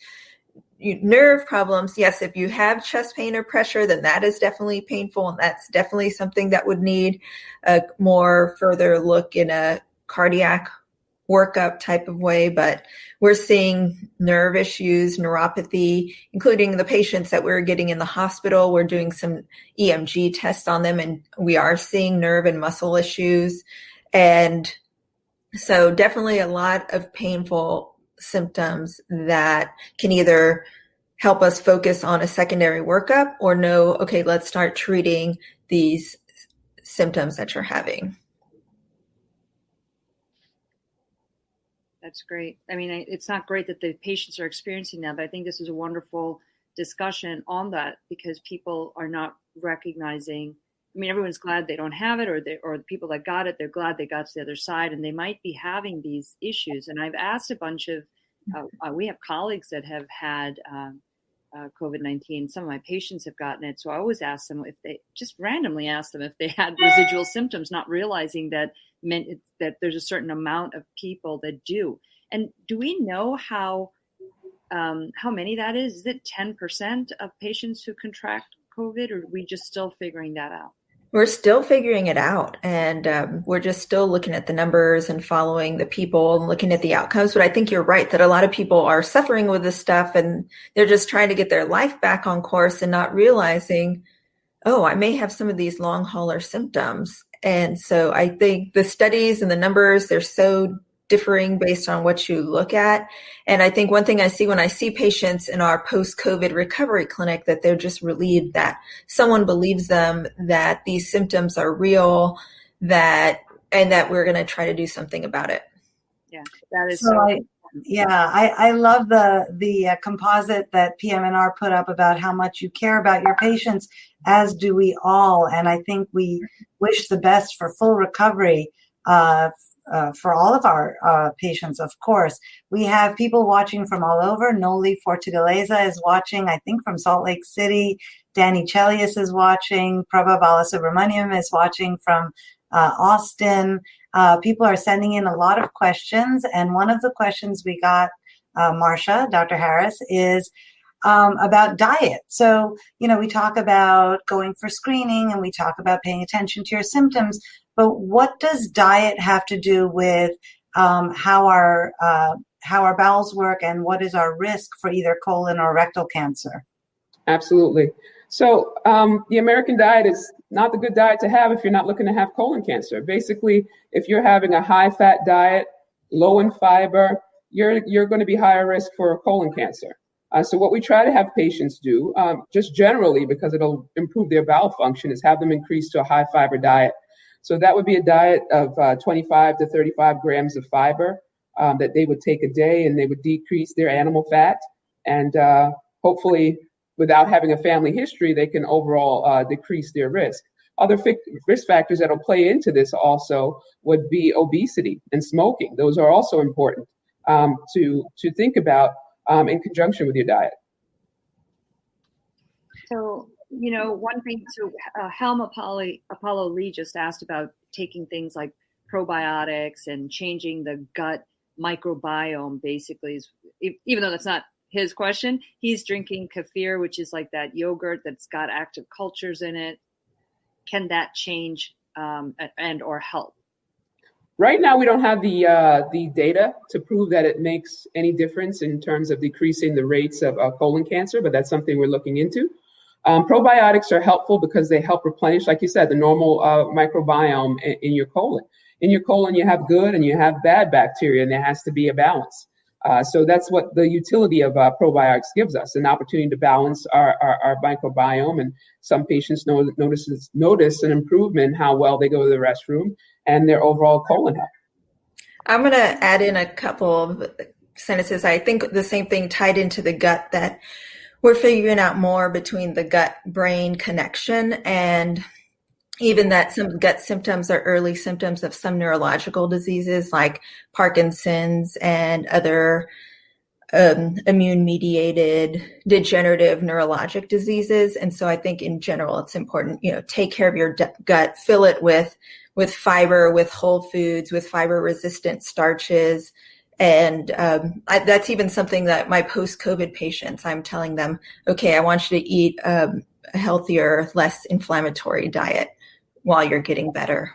nerve problems. Yes, if you have chest pain or pressure, then that is definitely painful. And that's definitely something that would need a more further look in a cardiac workup type of way. But we're seeing nerve issues, neuropathy, including the patients that we're getting in the hospital. We're doing some EMG tests on them, and we are seeing nerve and muscle issues. And so definitely a lot of painful symptoms that can either help us focus on a secondary workup or know, okay, let's start treating these symptoms that you're having. That's great. I mean, it's not great that the patients are experiencing that, but I think this is a wonderful discussion on that, because people are not recognizing. I mean, everyone's glad they don't have it, or the people that got it, they're glad they got to the other side, and they might be having these issues. And I've asked a bunch of, we have colleagues that have had COVID-19. Some of my patients have gotten it. So I always ask them if they just randomly ask them if they had residual symptoms, not realizing that there's a certain amount of people that do. And do we know how many that is? Is it 10% of patients who contract COVID, or are we just still figuring that out? We're still figuring it out, and we're just still looking at the numbers and following the people and looking at the outcomes. But I think you're right that a lot of people are suffering with this stuff, and they're just trying to get their life back on course and not realizing, oh, I may have some of these long hauler symptoms. And so I think the studies and the numbers, they're so differing based on what you look at. And I think one thing I see when I see patients in our post-COVID recovery clinic, that they're just relieved that someone believes them, that these symptoms are real, and that we're going to try to do something about it. Yeah, that is so Yeah, I love the composite that PM&R put up about how much you care about your patients, as do we all. And I think we wish the best for full recovery for all of our patients, of course. We have people watching from all over. Noli Fortaleza is watching, I think, from Salt Lake City. Danny Chelius is watching. Prabha Balasubramaniam is watching from Austin. People are sending in a lot of questions. And one of the questions we got, Marcia, Dr. Harris, is about diet. So, we talk about going for screening and we talk about paying attention to your symptoms, but what does diet have to do with how our bowels work, and what is our risk for either colon or rectal cancer? Absolutely. So the American diet is not the good diet to have if you're not looking to have colon cancer. Basically, if you're having a high-fat diet, low in fiber, you're going to be higher risk for colon cancer. So what we try to have patients do, just generally because it'll improve their bowel function, is have them increase to a high-fiber diet. So that would be a diet of 25 to 35 grams of fiber that they would take a day, and they would decrease their animal fat. And hopefully, without having a family history, they can overall decrease their risk. Other risk factors that'll play into this also would be obesity and smoking. Those are also important to think about in conjunction with your diet. So, one thing, Helma Apollo Lee just asked about taking things like probiotics and changing the gut microbiome, basically, even though that's not his question. He's drinking kefir, which is like that yogurt that's got active cultures in it. Can that change and or help? Right now, we don't have the data to prove that it makes any difference in terms of decreasing the rates of colon cancer, but that's something we're looking into. Probiotics are helpful because they help replenish, like you said, the normal microbiome in your colon. In your colon, you have good and you have bad bacteria, and there has to be a balance. So that's what the utility of probiotics gives us, an opportunity to balance our microbiome. And some patients notice an improvement in how well they go to the restroom and their overall colon health. I'm going to add in a couple of sentences. I think the same thing tied into the gut, that we're figuring out more between the gut-brain connection, and even that some gut symptoms are early symptoms of some neurological diseases like Parkinson's and other immune-mediated degenerative neurologic diseases. And so I think in general, it's important, take care of your gut, fill it with fiber, with whole foods, with fiber-resistant starches. And that's even something that my post-COVID patients, I'm telling them, okay, I want you to eat a healthier, less inflammatory diet while you're getting better.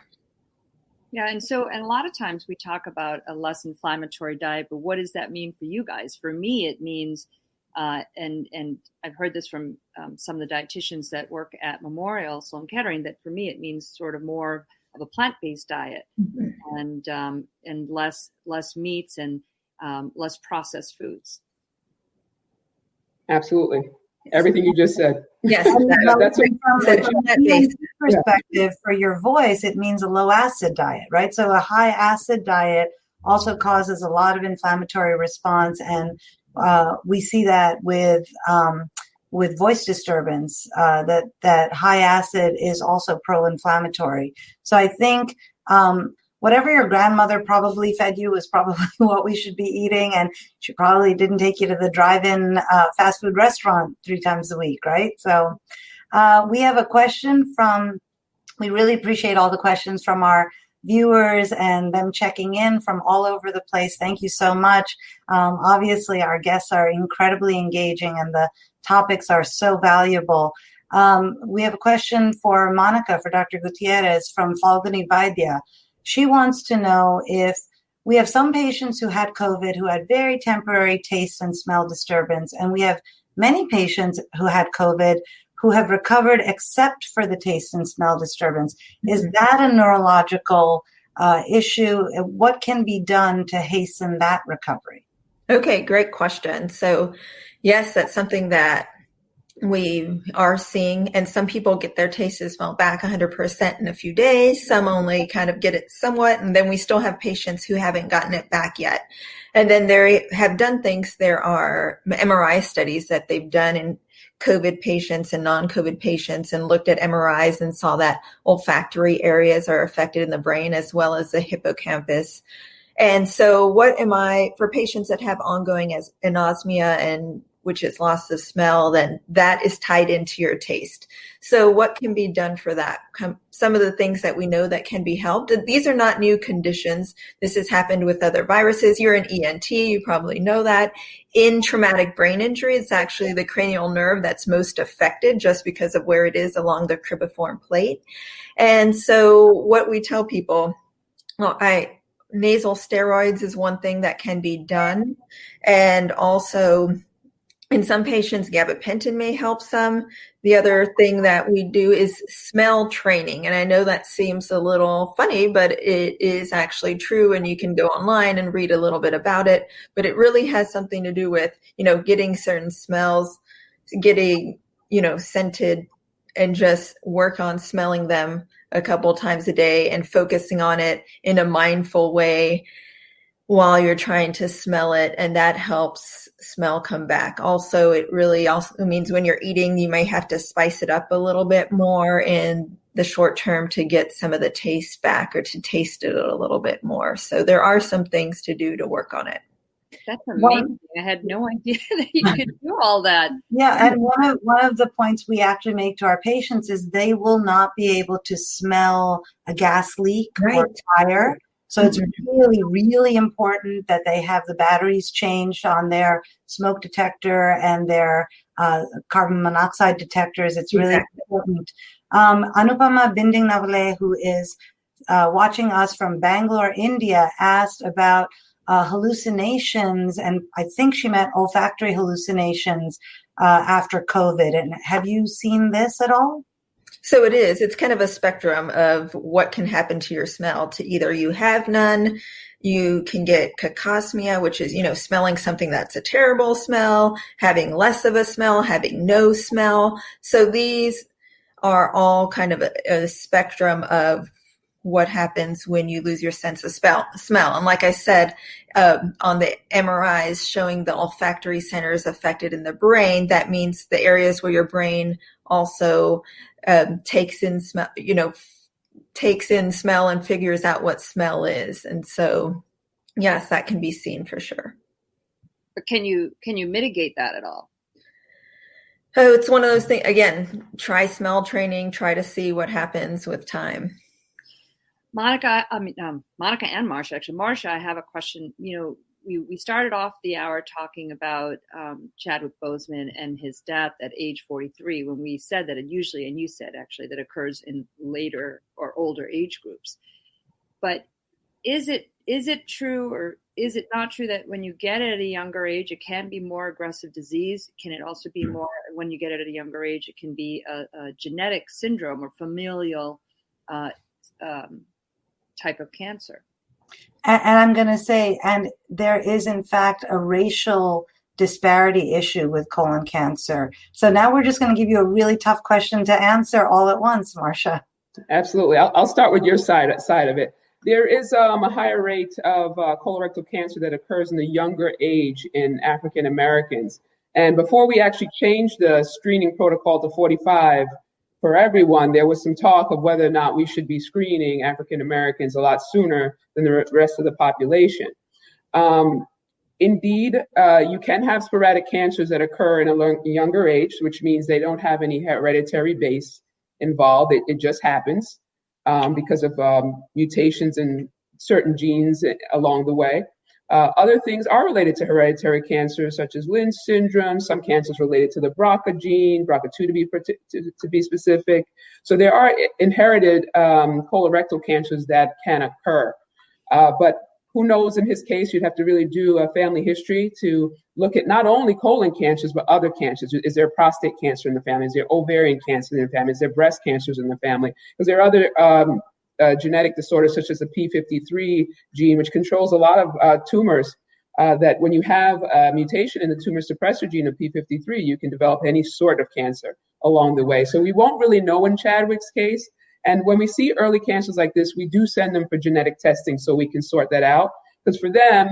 Yeah, and a lot of times we talk about a less inflammatory diet, but what does that mean for you guys? For me, it means, and I've heard this from some of the dietitians that work at Memorial Sloan Kettering, that for me it means sort of more of a plant-based diet, mm-hmm. and less meats and less processed foods. Absolutely. Everything you just said. Yes. That's from a perspective for your voice, it means a low acid diet, right? So a high acid diet also causes a lot of inflammatory response. And we see that with voice disturbance, that high acid is also pro-inflammatory. So I think whatever your grandmother probably fed you is probably what we should be eating. And she probably didn't take you to the drive-in fast food restaurant 3 times a week, right? So we have a question we really appreciate all the questions from our viewers and them checking in from all over the place. Thank you so much. Obviously, our guests are incredibly engaging and the topics are so valuable. We have a question for Monica, for Dr. Gutierrez from Falguni Vaidya. She wants to know if we have some patients who had COVID who had very temporary taste and smell disturbance, and we have many patients who had COVID who have recovered except for the taste and smell disturbance. Is that a neurological issue? What can be done to hasten that recovery? Okay, great question. So yes, that's something that we are seeing, and some people get their taste and smell back 100% in a few days. Some only kind of get it somewhat. And then we still have patients who haven't gotten it back yet. And then they have done things. There are MRI studies that they've done in COVID patients and non-COVID patients and looked at MRIs and saw that olfactory areas are affected in the brain as well as the hippocampus. And so for patients that have ongoing as anosmia, and which is loss of smell, then that is tied into your taste. So what can be done for that? Some of the things that we know that can be helped. These are not new conditions. This has happened with other viruses. You're an ENT, you probably know that. In traumatic brain injury, it's actually the cranial nerve that's most affected just because of where it is along the cribriform plate. And so what we tell people, nasal steroids is one thing that can be done. And also, in some patients, gabapentin may help some. The other thing that we do is smell training. And I know that seems a little funny, but it is actually true. And you can go online and read a little bit about it. But it really has something to do with, getting certain smells, getting, scented, and just work on smelling them a couple times a day and focusing on it in a mindful way while you're trying to smell it, and that helps smell come back. Also, it really also means when you're eating, you may have to spice it up a little bit more in the short term to get some of the taste back or to taste it a little bit more. So there are some things to do to work on it. That's amazing. I had no idea that you could do all that. Yeah, and one of the points we actually make to our patients is they will not be able to smell a gas leak or fire. So it's really, really important that they have the batteries changed on their smoke detector and their carbon monoxide detectors. It's really important. Anupama Binding-Navale, who is watching us from Bangalore, India, asked about hallucinations, and I think she meant olfactory hallucinations after COVID. And have you seen this at all? So it is. It's kind of a spectrum of what can happen to your smell. To either you have none, you can get cacosmia, which is, smelling something that's a terrible smell, having less of a smell, having no smell. So these are all kind of a spectrum of what happens when you lose your sense of smell. And like I said, on the MRIs showing the olfactory centers affected in the brain, that means the areas where your brain also takes in smell, and figures out what smell is. And so, yes, that can be seen for sure. But can you mitigate that at all? Oh, it's one of those things. Again, try smell training, try to see what happens with time. Monica and Marsha, actually. Marsha, I have a question. We started off the hour talking about Chadwick Boseman and his death at age 43, when we said that it usually, and you said actually, that occurs in later or older age groups. But is it true, or is it not true, that when you get it at a younger age, it can be more aggressive disease? Can it also be more, when you get it at a younger age, it can be a genetic syndrome or familial type of cancer? And I'm going to say, and there is in fact a racial disparity issue with colon cancer. So now we're just going to give you a really tough question to answer all at once, Marsha. Absolutely. I'll start with your side of it. There is a higher rate of colorectal cancer that occurs in the younger age in African Americans. And before we actually changed the screening protocol to 45 for everyone, there was some talk of whether or not we should be screening African Americans a lot sooner than the rest of the population. Indeed, you can have sporadic cancers that occur in a younger age, which means they don't have any hereditary base involved. It just happens because of mutations in certain genes along the way. Other things are related to hereditary cancers, such as Lynch syndrome, some cancers related to the BRCA gene, BRCA2 to be specific. So there are inherited colorectal cancers that can occur. But who knows, in his case, you'd have to really do a family history to look at not only colon cancers, but other cancers. Is there prostate cancer in the family? Is there ovarian cancer in the family? Is there breast cancers in the family? Because there are other genetic disorders such as the P53 gene, which controls a lot of tumors that when you have a mutation in the tumor suppressor gene of P53, you can develop any sort of cancer along the way. So we won't really know in Chadwick's case. And when we see early cancers like this, we do send them for genetic testing so we can sort that out. Because for them,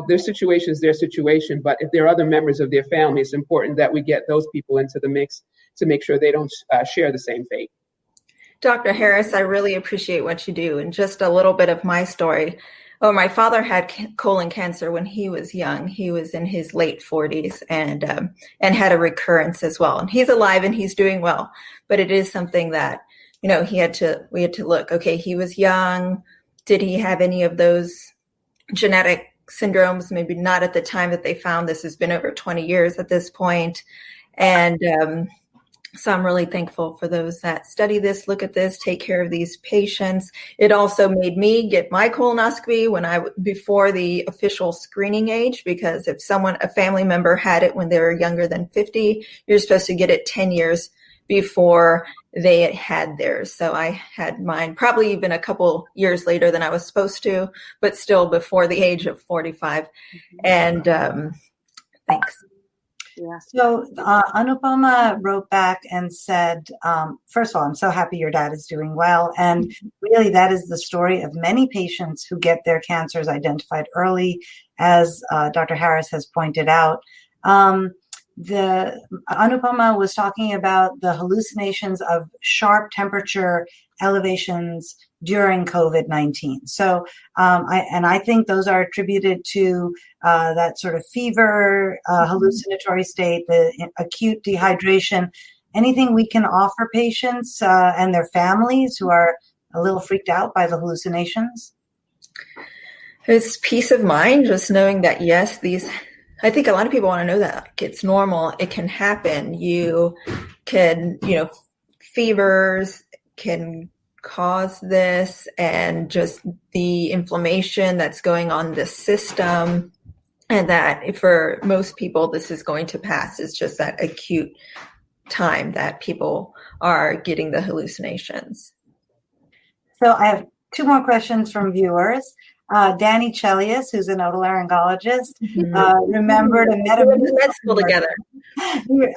their situation is their situation. But if there are other members of their family, it's important that we get those people into the mix to make sure they don't share the same fate. Dr. Harris, I really appreciate what you do. And just a little bit of my story. Oh, my father had colon cancer when he was young. He was in his late 40s and had a recurrence as well. And he's alive and he's doing well. But it is something that, we had to look. Okay, he was young. Did he have any of those genetic syndromes? Maybe not at the time that they found. This has been over 20 years at this point. And so I'm really thankful for those that study this, look at this, take care of these patients. It also made me get my colonoscopy before the official screening age, because if a family member had it when they were younger than 50, you're supposed to get it 10 years before they had theirs. So I had mine probably even a couple years later than I was supposed to, but still before the age of 45. And thanks. Yeah. So Anupama wrote back and said, first of all, I'm so happy your dad is doing well. And really, that is the story of many patients who get their cancers identified early, as Dr. Harris has pointed out. The Anupama was talking about the hallucinations of sharp temperature elevations during COVID-19. So, I think those are attributed to that sort of fever, hallucinatory state, the acute dehydration. Anything we can offer patients and their families who are a little freaked out by the hallucinations? It's peace of mind, just knowing that, yes, I think a lot of people want to know that it's normal. It can happen. You can, fevers can cause this, and just the inflammation that's going on in the system. And that for most people, this is going to pass. It's just that acute time that people are getting the hallucinations. So I have two more questions from viewers. Danny Chelius, who's an otolaryngologist, remembered a Metamucil together.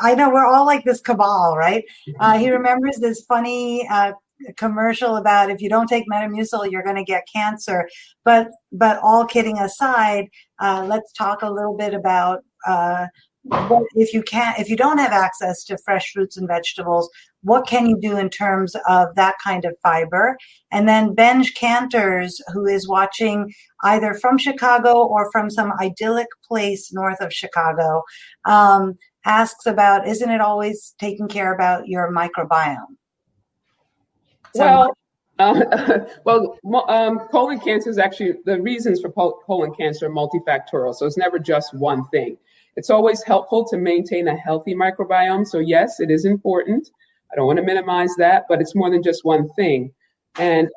I know, we're all like this cabal, right? He remembers this funny commercial about if you don't take Metamucil, you're going to get cancer. But all kidding aside, let's talk a little bit about if you don't have access to fresh fruits and vegetables, what can you do in terms of that kind of fiber? And then Benj Cantors, who is watching either from Chicago or from some idyllic place north of Chicago, asks about, isn't it always taking care about your microbiome? Colon cancer is actually, the reasons for colon cancer are multifactorial. So it's never just one thing. It's always helpful to maintain a healthy microbiome. So yes, it is important. I don't want to minimize that, but it's more than just one thing. And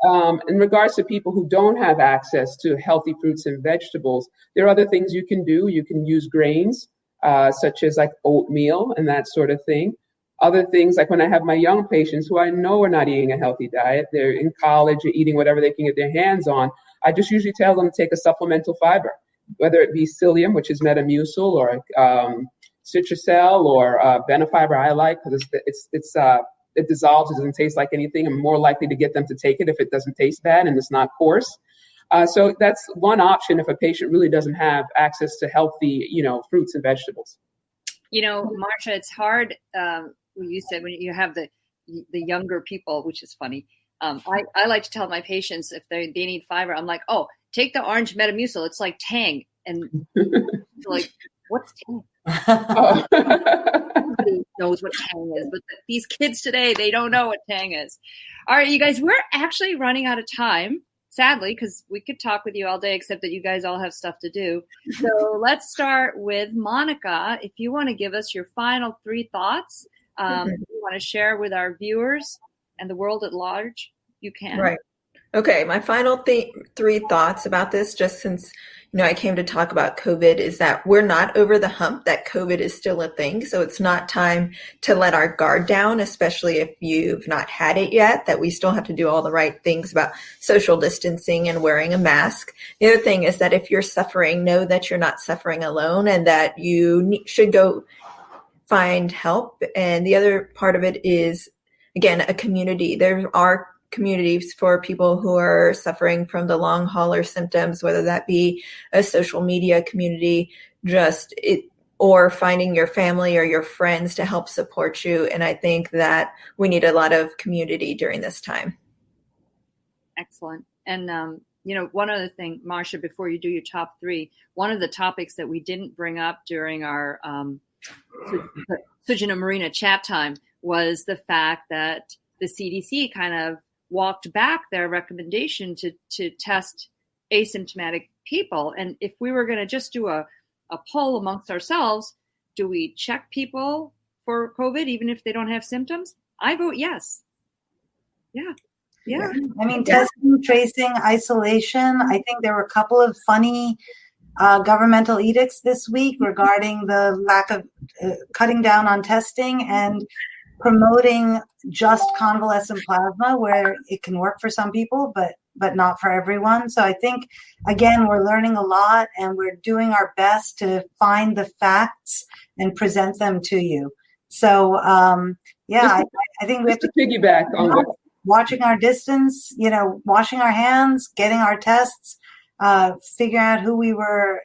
in regards to people who don't have access to healthy fruits and vegetables, there are other things you can do. You can use grains, such as like oatmeal and that sort of thing. Other things, like when I have my young patients who I know are not eating a healthy diet, they're in college or eating whatever they can get their hands on, I just usually tell them to take a supplemental fiber, whether it be psyllium, which is Metamucil, or Citracel, or Benefiber I like, because it dissolves, it doesn't taste like anything. I'm more likely to get them to take it if it doesn't taste bad and it's not coarse. So that's one option if a patient really doesn't have access to healthy, fruits and vegetables. Marsha, it's hard. You said when you have the younger people, which is funny. I like to tell my patients if they need fiber, I'm like, oh, take the orange Metamucil. It's like Tang. And like, what's Tang? Nobody knows what Tang is, but these kids today, they don't know what Tang is. All right, you guys, we're actually running out of time, sadly, because we could talk with you all day, except that you guys all have stuff to do. So let's start with Monica. If you want to give us your final 3 thoughts, you want to share with our viewers and the world at large, you can. Right. Okay, my final three thoughts about this, just since I came to talk about COVID, is that we're not over the hump, that COVID is still a thing. So it's not time to let our guard down, especially if you've not had it yet, that we still have to do all the right things about social distancing and wearing a mask. The other thing is that if you're suffering, know that you're not suffering alone and that you should go find help. And the other part of it is, again, a community. There are communities for people who are suffering from the long hauler symptoms, whether that be a social media community, or finding your family or your friends to help support you. And I think that we need a lot of community during this time. Excellent. And, one other thing, Marcia, before you do your top three, one of the topics that we didn't bring up during our Sujana Marina chat time was the fact that the CDC kind of walked back their recommendation to test asymptomatic people. And if we were going to just do a poll amongst ourselves, do we check people for COVID even if they don't have symptoms? I vote yes. Yeah. I mean, testing, tracing, isolation. I think there were a couple of funny governmental edicts this week regarding the lack of cutting down on testing and promoting just convalescent plasma, where it can work for some people, but not for everyone. So I think, again, we're learning a lot and we're doing our best to find the facts and present them to you. So, I think we have to piggyback on what watching our distance, washing our hands, getting our tests, figuring out who we were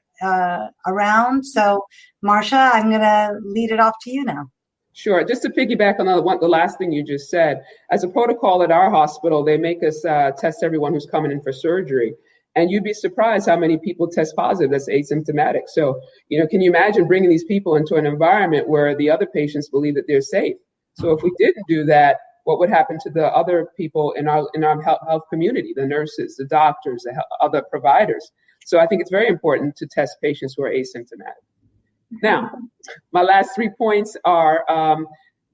around. So, Marcia, I'm going to lead it off to you now. Sure. Just to piggyback on the last thing you just said, as a protocol at our hospital, they make us test everyone who's coming in for surgery. And you'd be surprised how many people test positive that's asymptomatic. So, can you imagine bringing these people into an environment where the other patients believe that they're safe? So if we didn't do that, what would happen to the other people in our health community, the nurses, the doctors, the other providers? So I think it's very important to test patients who are asymptomatic. Now, my last 3 points are,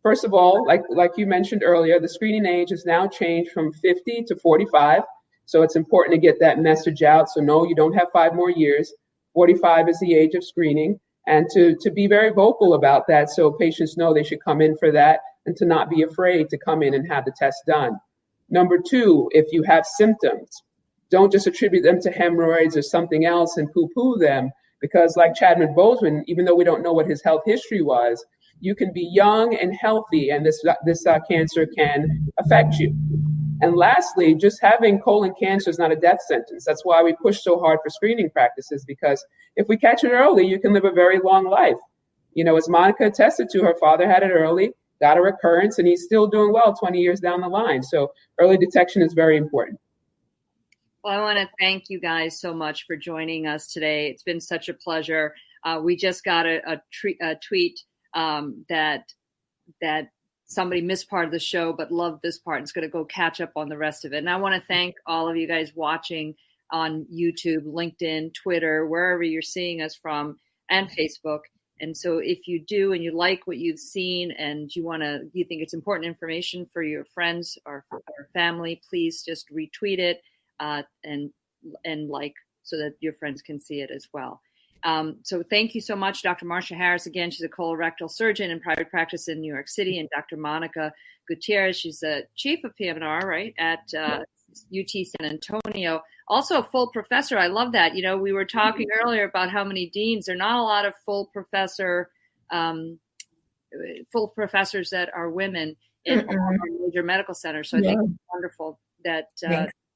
first of all, like you mentioned earlier, the screening age has now changed from 50 to 45. So it's important to get that message out. So no, you don't have 5 more years. 45 is the age of screening. And to be very vocal about that so patients know they should come in for that and to not be afraid to come in and have the test done. Number 2, if you have symptoms, don't just attribute them to hemorrhoids or something else and poo-poo them. Because like Chadwick Boseman, even though we don't know what his health history was, you can be young and healthy and this cancer can affect you. And lastly, just having colon cancer is not a death sentence. That's why we push so hard for screening practices, because if we catch it early, you can live a very long life. As Monica attested to, her father had it early, got a recurrence, and he's still doing well 20 years down the line. So early detection is very important. Well, I want to thank you guys so much for joining us today. It's been such a pleasure. We just got a tweet that somebody missed part of the show but loved this part. It's going to go catch up on the rest of it. And I want to thank all of you guys watching on YouTube, LinkedIn, Twitter, wherever you're seeing us from, and Facebook. And so if you do and you like what you've seen and you think it's important information for your friends or for family, please just retweet it. And so that your friends can see it as well. So thank you so much, Dr. Marcia Harris. Again, she's a colorectal surgeon in private practice in New York City, and Dr. Monica Gutierrez, she's the chief of PM&R, right, at UT San Antonio. Also a full professor. I love that. We were talking earlier about how many deans. There are not a lot of full professors that are women in major medical centers. So I think it's wonderful that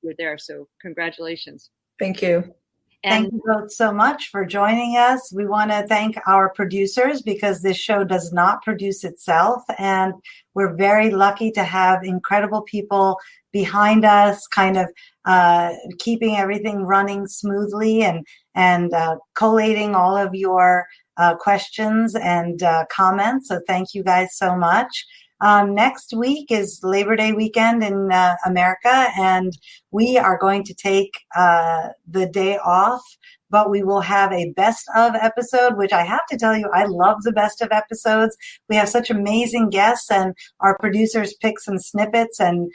you're there. So congratulations. Thank you. And thank you both so much for joining us. We want to thank our producers because this show does not produce itself. And we're very lucky to have incredible people behind us, kind of keeping everything running smoothly and collating all of your questions and comments. So thank you guys so much. Next week is Labor Day weekend in America, and we are going to take the day off but we will have a best of episode, which I have to tell you, I love the best of episodes. We have such amazing guests, and our producers pick some snippets and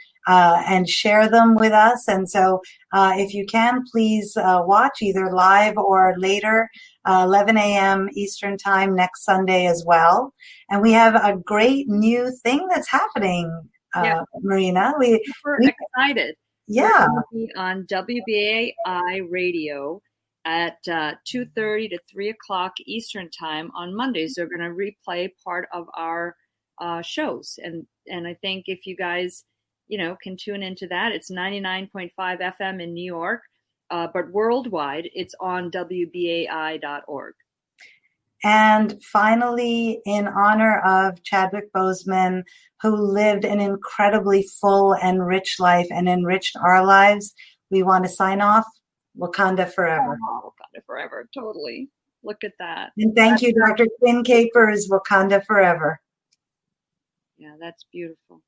share them with us. And so if you can, please watch either live or later, 11 a.m. Eastern time next Sunday as well. And we have a great new thing that's happening, Marina. We're excited. Yeah. We're be on WBAI radio at 2:30 to 3 o'clock Eastern time on Mondays. They're going to replay part of our shows. And I think if you guys, can tune into that, it's 99.5 FM in New York, but worldwide it's on WBAI.org. And finally, in honor of Chadwick Boseman, who lived an incredibly full and rich life and enriched our lives, we want to sign off. Wakanda forever. Oh, Wakanda forever. Totally. Look at that. And thank you, Dr. Quinn Capers. Wakanda forever. Yeah, that's beautiful.